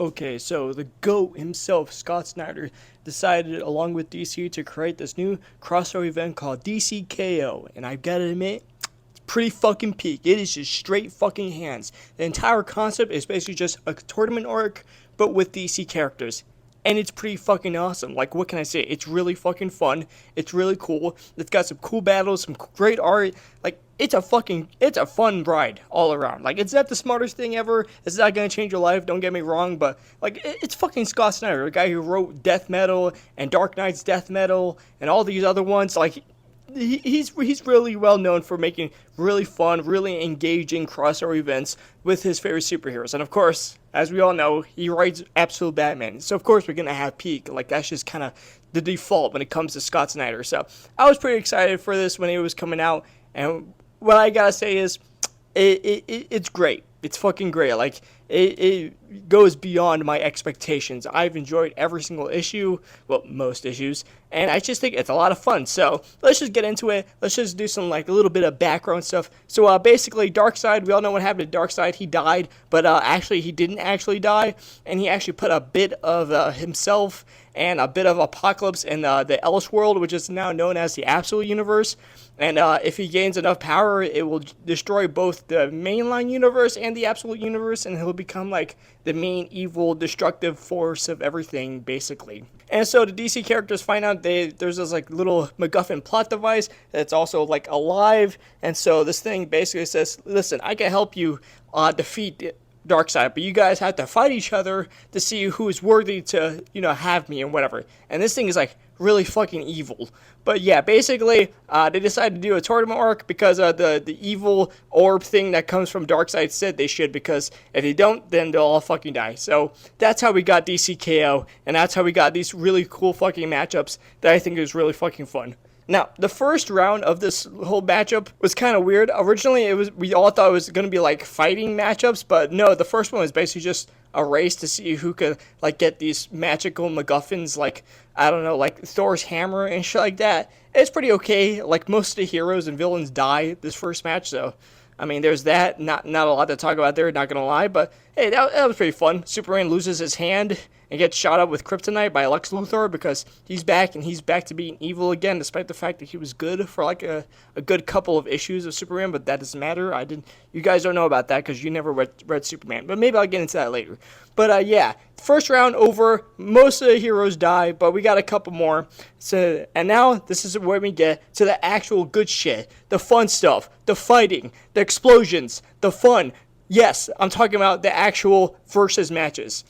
Okay, so the GOAT himself, Scott Snyder, decided along with DC to create this new crossover event called DCKO. And I've got to admit, it's pretty fucking peak. It is just straight fucking hands. The entire concept is basically just a tournament arc, but with DC characters. And it's pretty fucking awesome. Like, what can I say? It's really fucking fun. It's really cool. It's got some cool battles, some great art. Like, it's a fun ride all around. Like, it's not the smartest thing ever. It's not gonna change your life, don't get me wrong, but, like, it's fucking Scott Snyder, the guy who wrote Death Metal and Dark Knight's Death Metal and all these other ones. Like, he's really well known for making really fun, really engaging crossover events with his favorite superheroes. And of course, as we all know, he writes absolute Batman. So of course we're gonna have peak. Like, that's just kind of the default when it comes to Scott Snyder. So I was pretty excited for this when it was coming out. And what I gotta say is, it's great. It's fucking great. Like, it goes beyond my expectations. I've enjoyed every single issue, well, most issues, and I just think it's a lot of fun. So let's just get into it. Let's just do some, like, a little bit of background stuff. So basically, Darkseid, we all know what happened to Darkseid. He died, but actually he didn't actually die, and he actually put a bit of himself and a bit of Apocalypse in the Elseworld, which is now known as the Absolute Universe. And if he gains enough power, it will destroy both the mainline universe and the Absolute Universe, and he'll become like the main evil, destructive force of everything, basically. And so the DC characters find out there's this like little MacGuffin plot device that's also like alive, and so this thing basically says, "Listen, I can help you defeat Darkseid, but you guys have to fight each other to see who is worthy to, have me and whatever." And this thing is like really fucking evil. But yeah, basically, they decided to do a tournament arc because the evil orb thing that comes from Darkseid said they should, because if they don't, then they'll all fucking die. So that's how we got DCKO, and that's how we got these really cool fucking matchups that I think is really fucking fun. Now, the first round of this whole matchup was kind of weird. Originally, we all thought it was going to be like fighting matchups, but no, the first one was basically just a race to see who could like get these magical MacGuffins, like, I don't know, like Thor's hammer and shit like that. It's pretty okay. Like, most of the heroes and villains die this first match, so I mean, there's that. Not a lot to talk about there, not gonna lie, but hey, that was pretty fun. Superman loses his hand and gets shot up with kryptonite by Lex Luthor because he's back, and he's back to being evil again, despite the fact that he was good for like a good couple of issues of Superman, but that doesn't matter. You guys don't know about that because you never read Superman, but maybe I'll get into that later. But yeah, first round over, most of the heroes die, but we got a couple more. So, and now this is where we get to the actual good shit, the fun stuff, the fighting, the explosions, the fun. Yes, I'm talking about the actual versus matches.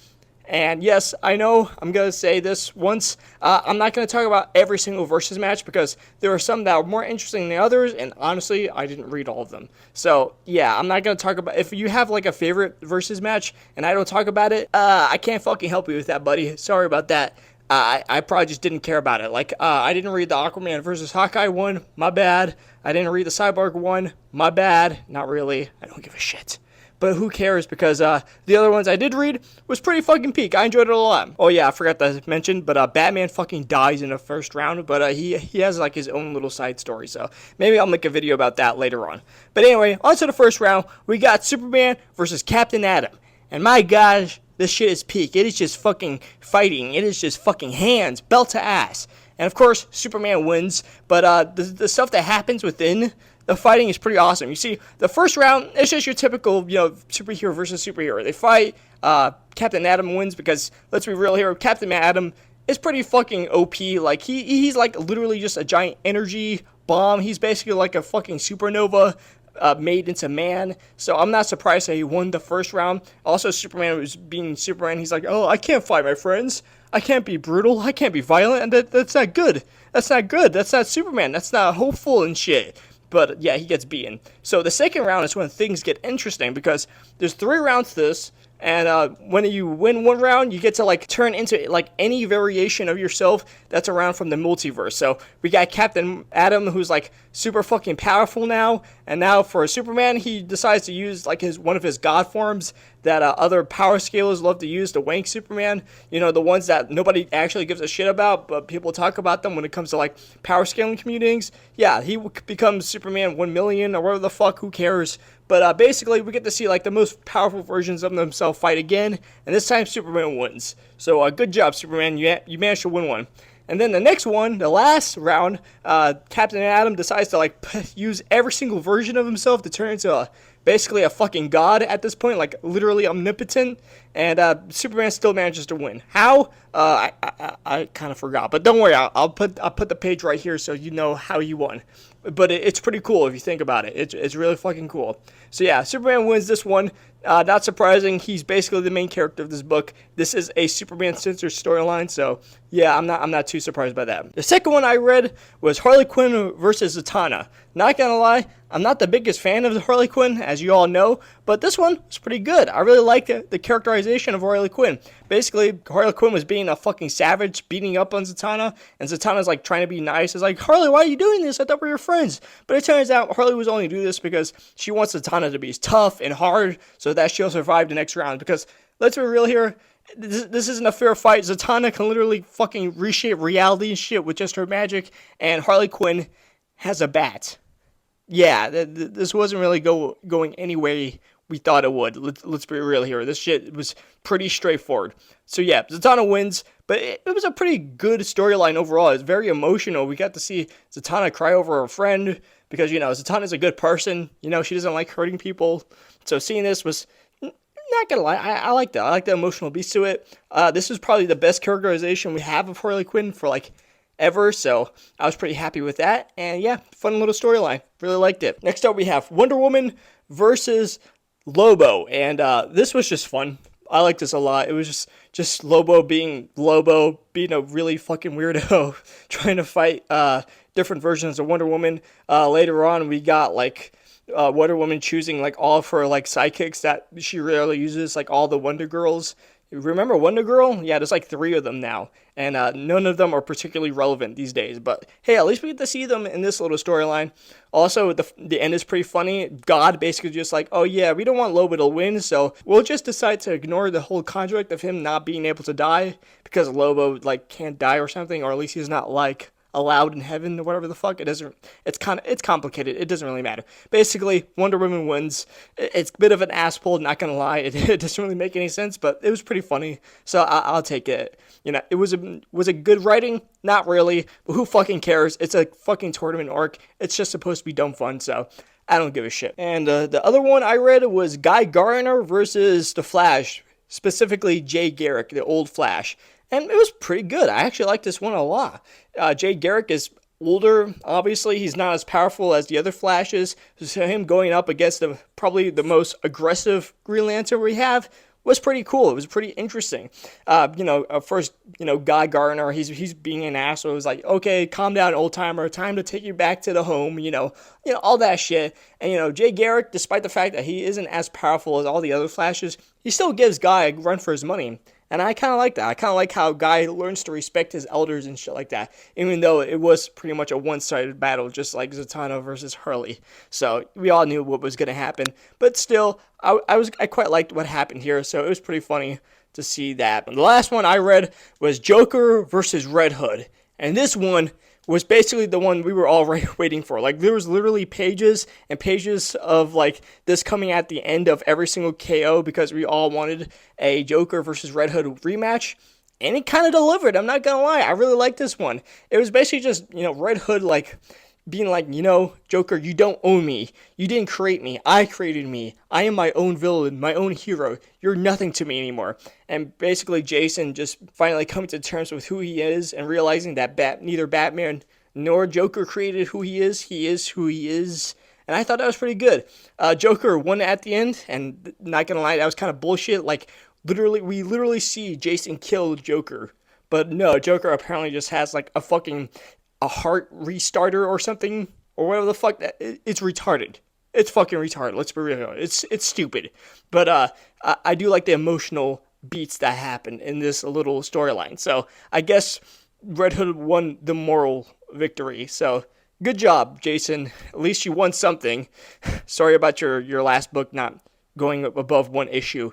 And yes, I know I'm going to say this once. I'm not going to talk about every single versus match because there are some that are more interesting than others, and honestly, I didn't read all of them. So yeah, I'm not going to talk about, if you have like a favorite versus match and I don't talk about it, I can't fucking help you with that, buddy. Sorry about that. I probably just didn't care about it. Like, I didn't read the Aquaman versus Hawkeye one, my bad. I didn't read the Cyborg one, my bad. Not really. I don't give a shit. But who cares, because the other ones I did read was pretty fucking peak. I enjoyed it a lot. Oh yeah, I forgot to mention, but Batman fucking dies in the first round, but he has like his own little side story, so maybe I'll make a video about that later on. But anyway, on to the first round. We got Superman versus Captain Atom. And my gosh, this shit is peak. It is just fucking fighting. It is just fucking hands, belt to ass. And of course, Superman wins, but the stuff that happens within the fighting is pretty awesome. You see, the first round, it's just your typical, superhero versus superhero. They fight, Captain Atom wins because, let's be real here, Captain Atom is pretty fucking OP. Like, he's like literally just a giant energy bomb. He's basically like a fucking supernova made into man. So I'm not surprised that he won the first round. Also, Superman was being Superman. He's like, oh, I can't fight my friends. I can't be brutal. I can't be violent. And that's not good. That's not good. That's not Superman. That's not hopeful and shit. But yeah, he gets beaten. So the second round is when things get interesting because there's 3 rounds to this, and when you win one round, you get to like turn into like any variation of yourself that's around from the multiverse. So we got Captain Atom, who's like super fucking powerful now, and now for Superman, he decides to use like one of his god forms that other power scalers love to use to wank Superman. The ones that nobody actually gives a shit about, but people talk about them when it comes to like power scaling communities. Yeah, he becomes Superman 1 million or whatever the fuck, who cares? But basically, we get to see like the most powerful versions of themselves fight again, and this time Superman wins. So good job, Superman. You managed to win one. And then the next one, the last round, Captain Atom decides to like use every single version of himself to turn into basically a fucking god at this point, like literally omnipotent. And Superman still manages to win. How? I kind of forgot, but don't worry, I'll put the page right here so you know how he won. But it's pretty cool if you think about it. It's really fucking cool. So yeah, Superman wins this one. Not surprising. He's basically the main character of this book. This is a Superman censored storyline, so yeah, I'm not too surprised by that. The second one I read was Harley Quinn versus Zatanna. Not gonna lie, I'm not the biggest fan of Harley Quinn, as you all know, but this one was pretty good. I really liked the characterization of Harley Quinn. Basically, Harley Quinn was being a fucking savage, beating up on Zatanna, and Zatanna's like trying to be nice. It's like, Harley, why are you doing this? I thought we were friends. But it turns out Harley was only doing this because she wants Zatanna to be tough and hard so that she'll survive the next round. Because let's be real here, this isn't a fair fight. Zatanna can literally fucking reshape reality and shit with just her magic, and Harley Quinn has a bat. Yeah, this wasn't really going any way we thought it would. Let's be real here. This shit was pretty straightforward. So yeah, Zatanna wins, but it was a pretty good storyline overall. It's very emotional. We got to see Zatanna cry over her friend because, Zatanna's a good person. She doesn't like hurting people. So seeing this was, not gonna lie, I like that. I like the emotional beats to it. This is probably the best characterization we have of Harley Quinn for like ever, so I was pretty happy with that. And yeah, fun little storyline. Really liked it. Next up, we have Wonder Woman versus Lobo, and this was just fun. I like this a lot. It was just Lobo being a really fucking weirdo, trying to fight different versions of Wonder Woman. Later on, we got like Wonder Woman choosing like all of her like sidekicks that she rarely uses, like all the Wonder Girls. Remember Wonder Girl? Yeah, there's like 3 of them now, and none of them are particularly relevant these days. But hey, at least we get to see them in this little storyline. Also, the end is pretty funny. God basically just like, oh yeah, we don't want Lobo to win, so we'll just decide to ignore the whole contract of him not being able to die because Lobo like can't die or something, or at least he's not like allowed in heaven or whatever the fuck. It's complicated. It doesn't really matter. Basically, Wonder Woman wins. It's a bit of an ass pull, not gonna lie. It doesn't really make any sense, but it was pretty funny, so I'll take it. It was a good writing? Not really, but who fucking cares? It's a fucking tournament arc. It's just supposed to be dumb fun, so I don't give a shit. And the other one I read was Gardner versus the Flash, specifically Jay Garrick, the old Flash. And it was pretty good. I actually like this one a lot. Jay Garrick is older, obviously. He's not as powerful as the other Flashes. So him going up against probably the most aggressive Green Lantern we have was pretty cool. It was pretty interesting. First, Guy Gardner, he's being an asshole. It was like, okay, calm down, old timer. Time to take you back to the home. All that shit. And Jay Garrick, despite the fact that he isn't as powerful as all the other Flashes, he still gives Guy a run for his money. And I kind of like that. I kind of like how Guy learns to respect his elders and shit like that, even though it was pretty much a one-sided battle, just like Zatanna versus Harley. So we all knew what was going to happen. But still, I quite liked what happened here, so it was pretty funny to see that. And the last one I read was Joker versus Red Hood. And this one was basically the one we were all waiting for. Like, there was literally pages and pages of, like, this coming at the end of every single KO because we all wanted a Joker versus Red Hood rematch. And it kind of delivered, I'm not gonna lie. I really liked this one. It was basically just, Red Hood, like, being like, Joker, you don't own me. You didn't create me. I created me. I am my own villain, my own hero. You're nothing to me anymore. And basically Jason just finally coming to terms with who he is and realizing that neither Batman nor Joker created who he is. He is who he is. And I thought that was pretty good. Joker won at the end, and not gonna lie, that was kind of bullshit. Like, we literally see Jason kill Joker. But no, Joker apparently just has like a heart restarter or something, or whatever the fuck. It's retarded. It's fucking retarded. Let's be real. It's stupid. But I do like the emotional beats that happen in this little storyline. So I guess Red Hood won the moral victory. So good job, Jason. At least you won something. Sorry about your last book not going above one issue.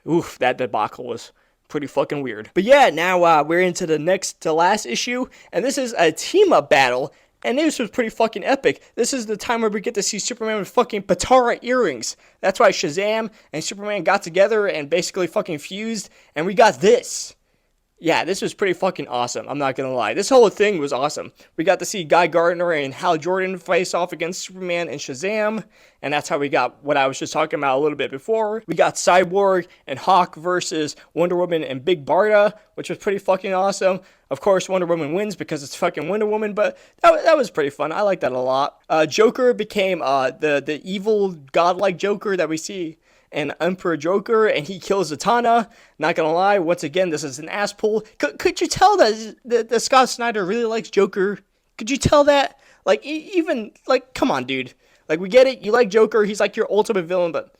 Oof, that debacle was pretty fucking weird. But yeah, now we're into the next to last issue, and this is a team up battle. And this was pretty fucking epic. This is the time where we get to see Superman with fucking Patara earrings. That's why Shazam and Superman got together and basically fucking fused, and we got this. Yeah, this was pretty fucking awesome. I'm not gonna lie. This whole thing was awesome. We got to see Guy Gardner and Hal Jordan face off against Superman and Shazam, and that's how we got what I was just talking about a little bit before. We got Cyborg and Hawk versus Wonder Woman and Big Barda, which was pretty fucking awesome. Of course, Wonder Woman wins because it's fucking Wonder Woman, but that was pretty fun. I like that a lot. Joker became the evil godlike Joker that we see and Emperor Joker, and he kills Zatanna. Not gonna lie, once again, this is an ass pull. Could you tell that Scott Snyder really likes Joker? Could you tell that? Like, even, like, come on, dude. Like, we get it, you like Joker, he's like your ultimate villain, but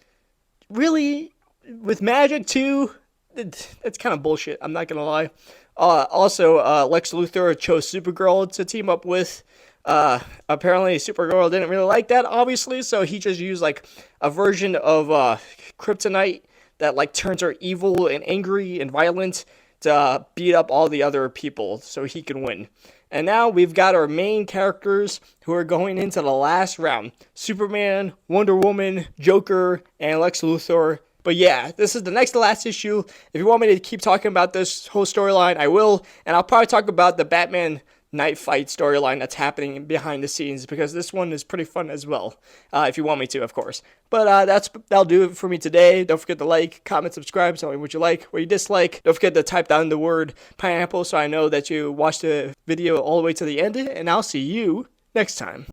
really? With magic, too? It's kind of bullshit, I'm not gonna lie. Also, Lex Luthor chose Supergirl to team up with. Apparently Supergirl didn't really like that, obviously, so he just used, like, a version of, kryptonite that, like, turns her evil and angry and violent to beat up all the other people so he can win. And now we've got our main characters who are going into the last round. Superman, Wonder Woman, Joker, and Lex Luthor. But yeah, this is the next to last issue. If you want me to keep talking about this whole storyline, I will. And I'll probably talk about the Batman Night Fight storyline that's happening behind the scenes, because this one is pretty fun as well, if you want me to, of course. But that'll do it for me today. Don't forget to like, comment, subscribe, tell me what you like, what you dislike. Don't forget to type down the word pineapple so I know that you watched the video all the way to the end, and I'll see you next time.